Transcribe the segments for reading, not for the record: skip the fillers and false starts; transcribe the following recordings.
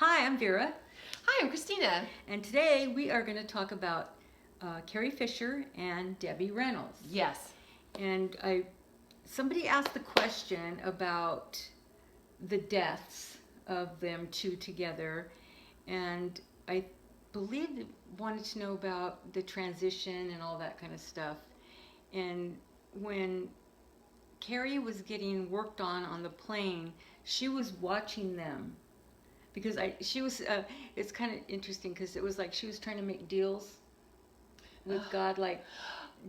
Hi, I'm Vera, Hi, I'm Christina. and today we are going to talk about Carrie Fisher and Debbie Reynolds. Yes. And somebody asked the question about the deaths of them two together, and I believe they wanted to know about the transition and all that kind of stuff. And when Carrie was getting worked on the plane, she was watching them because she was it's kind of interesting because it was like she was trying to make deals with God, like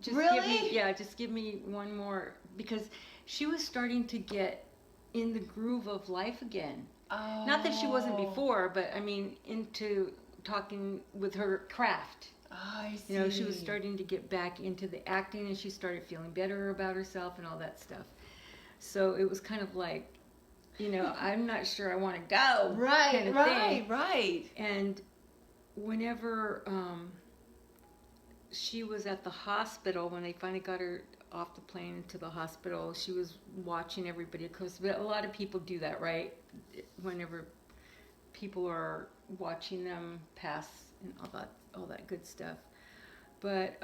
just Really? just give me one more, because she was starting to get in the groove of life again. Oh. Not that she wasn't before, but I mean into talking with her craft. I see. You know, she was starting to get back into the acting, and she started feeling better about herself and all that stuff. So it was kind of like, I'm not sure I want to go. Right, kind of right, thing. right. And whenever she was at the hospital, when they finally got her off the plane into the hospital, she was watching everybody. Of course, a lot of people do that, right? Whenever people are watching them pass and all that good stuff. But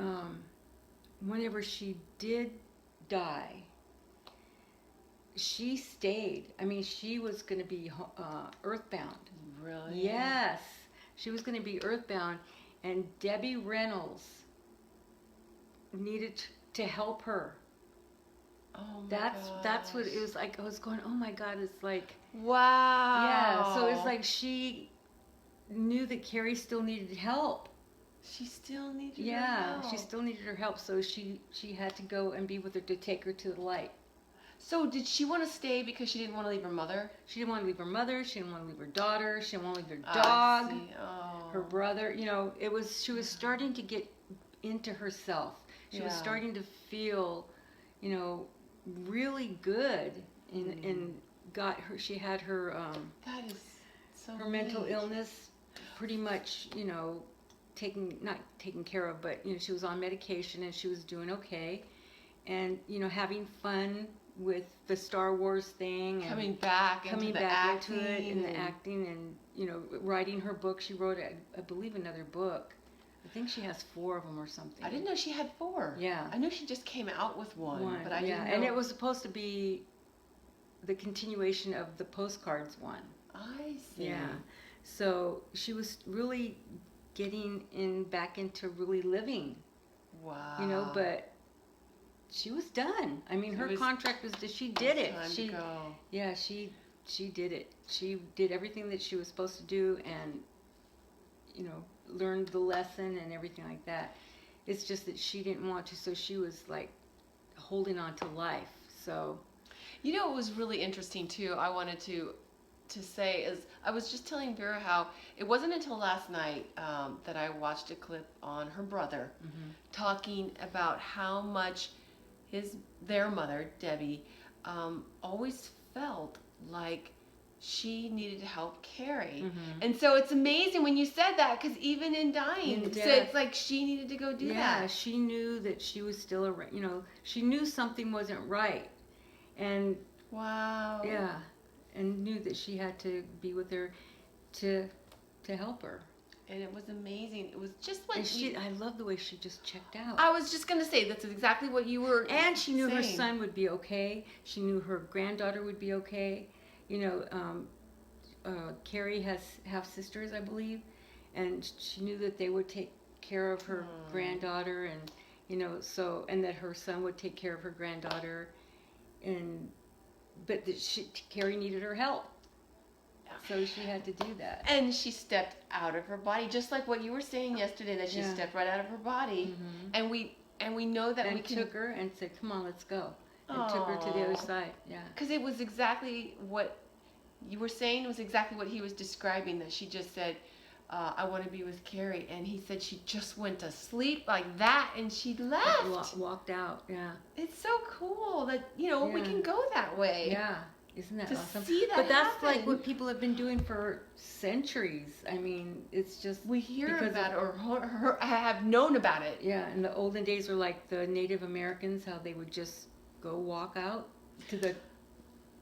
whenever she did die, she stayed. I mean, she was going to be earthbound. Really? Yes, she was going to be earthbound, and Debbie Reynolds needed to help her. Oh my That's what gosh. it was like. I was going, oh my God, it's like, Wow. yeah. So it's like she knew that Carrie still needed help. She still needed her Yeah, help. she still needed her help. So she had to go and be with her to take her to the light. So did she want to stay because she didn't want to leave her mother? She didn't want to leave her mother. She didn't want to leave her daughter. She didn't want to leave her I dog, see. Oh. her brother. She was starting to get into herself. She was starting to feel, really good, and got her. She had her That is so her mental neat. illness pretty much, not taken care of, but she was on medication and she was doing okay, and having fun with the Star Wars thing, and Coming back into the acting into it, and the acting, and writing her book. She wrote, I believe, another book. I think she has 4 of them or something. I didn't know she had 4. Yeah. I knew she just came out with one. But I didn't know. And it was supposed to be the continuation of the postcards one. I see. Yeah. So she was really getting back into really living. Wow. But she was done. I mean, her contract was that she did it. Time to go. Yeah, she did it. She did everything that she was supposed to do, and learned the lesson and everything like that. It's just that she didn't want to, so she was like holding on to life. So What was really interesting too, I wanted to say, is I was just telling Vera how it wasn't until last night that I watched a clip on her brother talking about how much their mother, Debbie, always felt like she needed to help Carrie. And so it's amazing when you said that, because even in dying, so it's like she needed to go do that. Yeah, she knew that she was still around. She knew something wasn't right, and wow. Yeah, and knew that she had to be with her to help her. And it was amazing. It was just like I love the way she just checked out. I was just going to say, that's exactly what you were And she knew saying. her son would be okay. She knew her granddaughter would be okay. Carrie has half-sisters, I believe, and she knew that they would take care of her granddaughter, and and that her son would take care of her granddaughter, but Carrie needed her help. So she had to do that. And she stepped out of her body, just like what you were saying yesterday, that she stepped right out of her body. And we know that we took her and said, "Come on, let's go." And took her to the other side. Yeah. Because it was exactly what you were saying. It was exactly what he was describing, that she just said, I want to be with Carrie. And he said she just went to sleep like that, and she left. Walked out, yeah. It's so cool that, we can go that way. Yeah. Isn't that awesome? See that but that's happen. like what people have been doing for centuries. I mean, it's just we hear about it, or have known about it. Yeah, in the olden days, were like the Native Americans, how they would just go walk out to the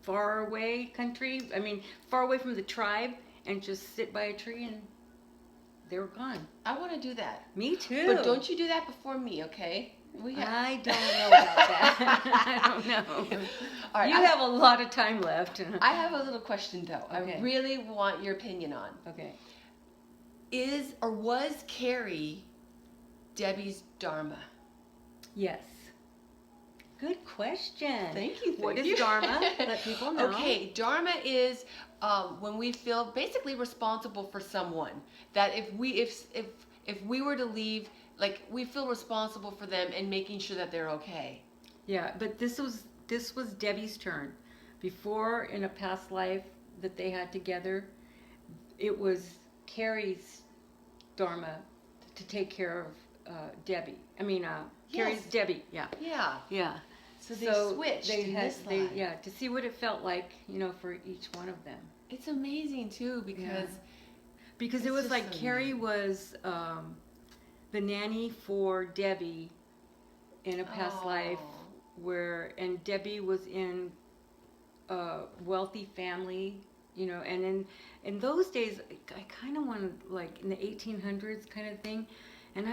far away country. I mean, far away from the tribe, and just sit by a tree and they were gone. I want to do that. Me too. But don't you do that before me, okay? I don't know about that. I don't know. All right, You have a lot of time left. I have a little question though. Okay. I really want your opinion on. Okay. Was Carrie Debbie's Dharma? Yes. Good question. Thank you. What is Dharma? Let people know. Okay, Dharma is when we feel basically responsible for someone. That if we were to leave, like we feel responsible for them and making sure that they're okay. Yeah, but this was Debbie's turn. Before, in a past life that they had together, it was Carrie's Dharma to take care of Debbie. I mean, Carrie's Yes. Debbie. Yeah. Yeah. Yeah. So they switched in this life. Yeah, to see what it felt like, for each one of them. It's amazing too because Because it It's was just like so Carrie was the nanny for Debbie in a past life and Debbie was in a wealthy family, and in those days, I kind of wanted, like, in the 1800s kind of thing, and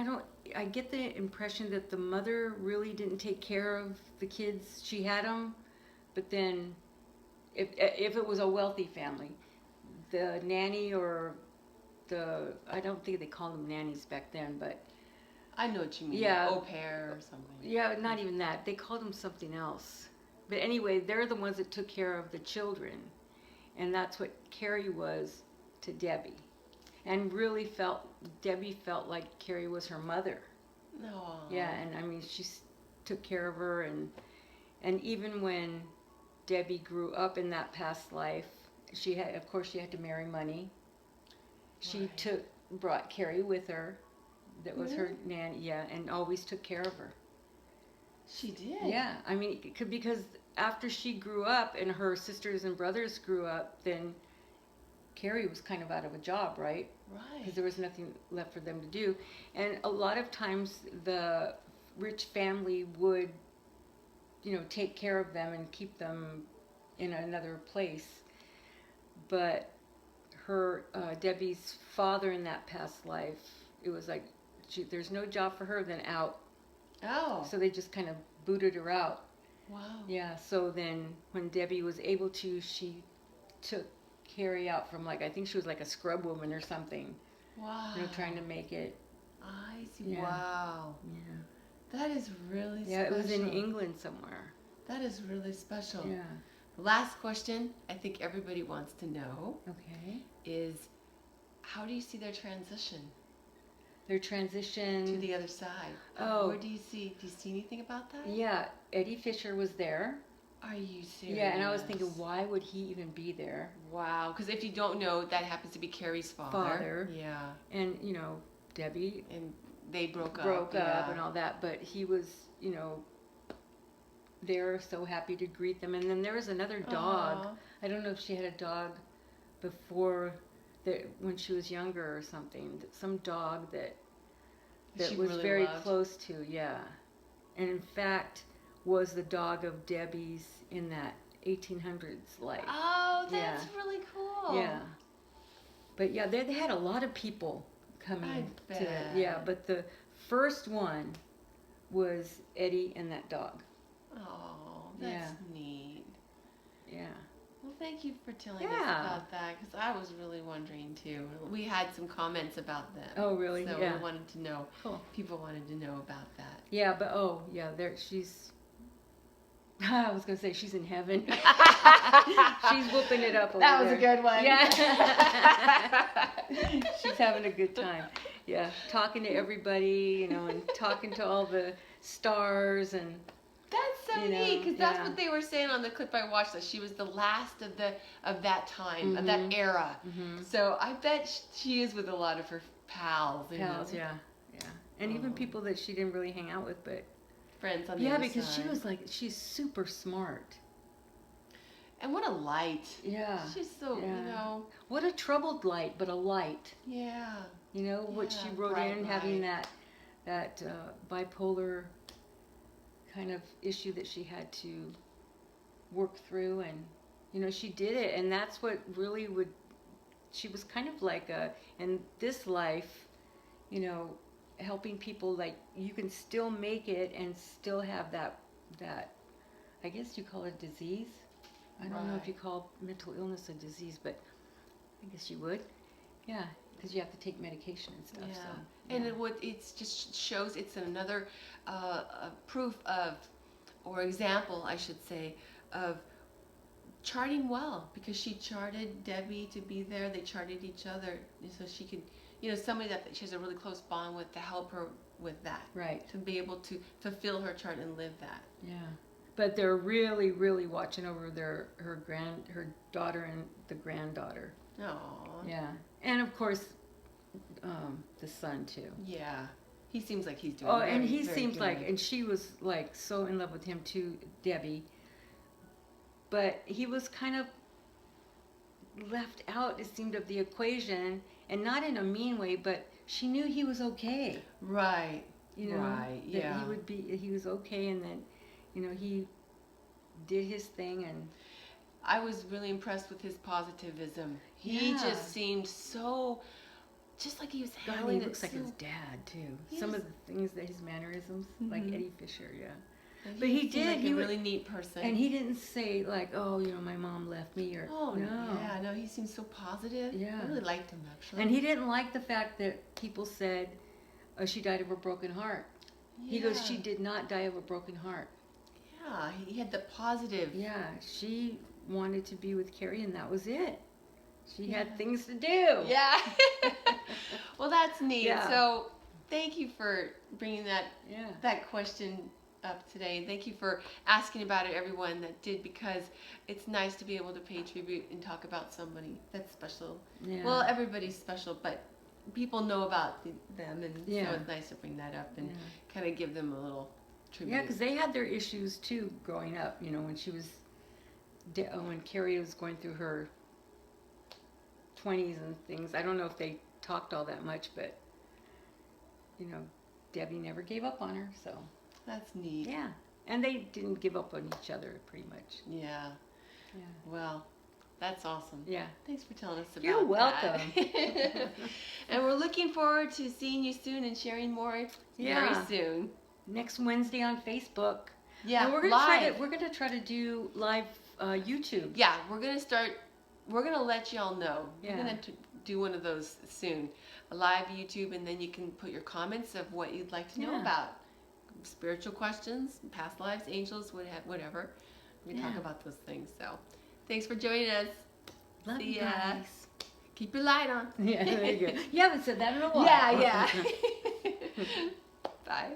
I get the impression that the mother really didn't take care of the kids. She had them, but then if it was a wealthy family, the nanny or I don't think they called them nannies back then, but I know what you mean. Yeah. Au pair or something. yeah, not even that. They called them something else. But anyway, they're the ones that took care of the children. And that's what Carrie was to Debbie. And really Debbie felt like Carrie was her mother. No. Yeah, and I mean, she took care of her. And even when Debbie grew up in that past life, she had to marry money. She Right. brought Carrie with her. That was her Really? nanny, yeah, and always took care of her. She did. Yeah, I mean, because after she grew up and her sisters and brothers grew up, then Carrie was kind of out of a job, right? Right. Because there was nothing left for them to do. And a lot of times the rich family would, take care of them and keep them in another place. But Debbie's father in that past life, it was like, there's no job for her, then out. Oh. So they just kind of booted her out. Wow. Yeah, so then when Debbie was able to, she took Carrie out from, like, I think she was like a scrub woman or something, Wow. trying to make it. I see. Yeah. Wow. Yeah. That is really Yeah, special. it was in England somewhere. That is really special. Yeah. The last question I think everybody wants to know Okay. is how do you see their transition Their transition. to the other side? Oh. Where do you see anything about that? Yeah, Eddie Fisher was there. Are you serious? Yeah, and I was thinking, why would he even be there? Wow, because if you don't know, that happens to be Carrie's father. Yeah. And, Debbie And they broke up yeah. and all that, but he was, there, so happy to greet them. And then there was another dog. Aw. I don't know if she had a dog before when she was younger or something. Some dog that She was really very loved. close to, yeah. And in fact, was the dog of Debbie's in that 1800s life. Oh, that's Yeah. really cool. Yeah. But yeah, they had a lot of people coming I to, bet. yeah, but the first one was Eddie and that dog. Oh, that's neat. Yeah. Well, thank you for telling us Yeah. about that because I was really wondering too. We had some comments about them. Oh, really? So Yeah. we wanted to know. Cool. People wanted to know about that. Yeah, but she's I was gonna say she's in heaven. She's whooping it up over That was there. a good one. Yeah. She's having a good time. Yeah, talking to everybody, and talking to all the stars and. That's so You know, neat because that's yeah. what they were saying on the clip I watched. That she was the last of that time, of that era. Mhm. So I bet she is with a lot of her pals. you Pals, know, yeah, and even people that she didn't really hang out with, but friends on the other because side. she's super smart. And what a light. Yeah, She's so Yeah. What a troubled light, but a light. Yeah. What she Yeah, wrote bright in, having light. that bipolar kind of issue that she had to work through, and she did it, and that's what really would she was kind of like in this life, you know, helping people, like you can still make it and still have that I guess you call it disease. I don't know if you call mental illness a disease, but I guess you would. Yeah, because you have to take medication and stuff. Yeah. So, And it just shows it's another proof of, or example, I should say, of charting well, because she charted Debbie to be there. They charted each other so she could, somebody that she has a really close bond with to help her with that. Right. To be able to fulfill her chart and live that. Yeah. But they're really, really watching over her daughter and the granddaughter. Oh. Yeah. And of course, the son too. Yeah. He seems like he's doing and he very seems good. like, and she was like so in love with him too, Debbie. But he was kind of left out, it seemed, of the equation, and not in a mean way, but she knew he was okay. Right. You know, right. Yeah. that he was okay, and then, he did his thing, and I was really impressed with his positivism. He just seemed so, just like he was handling he looks it like his dad too. He Some was- of the things that his mannerisms, like Eddie Fisher, yeah. And But he seemed did. like He a was- really neat person. And he didn't say like, oh, my mom left me, or Oh no. yeah, no, he seemed so positive. Yeah. I really liked him actually. And he didn't like the fact that people said, oh, she died of a broken heart. He goes, she did not die of a broken heart. Yeah, he had the positive. Yeah, she wanted to be with Carrie, and that was it. She had things to do. Yeah. Well, that's neat. Yeah. So, thank you for bringing that Yeah. that question up today. And thank you for asking about it, everyone that did, because it's nice to be able to pay tribute and talk about somebody that's special. Yeah. Well, everybody's special, but people know about them, and Yeah. so it's nice to bring that up and Yeah. kind of give them a little tribute. Yeah, because they had their issues too growing up. When she was, when Carrie was going through her 20s and things. I don't know if they talked all that much, but Debbie never gave up on her. So That's neat. yeah, and they didn't give up on each other pretty much. Yeah. Yeah. Well, that's awesome. Yeah. Thanks for telling us about You're welcome. that. And we're looking forward to seeing you soon and sharing more very soon. Next Wednesday on Facebook. Yeah, And we're gonna live. We're gonna try to do live YouTube. Yeah, we're gonna let y'all know. Yeah. We're gonna do one of those soon, a live YouTube, and then you can put your comments of what you'd like to know about, spiritual questions, past lives, angels, whatever. We talk about those things. So, thanks for joining us. Love See you ya. guys. Keep your light on. Yeah, there you go. You haven't said that in a while. Yeah. Bye.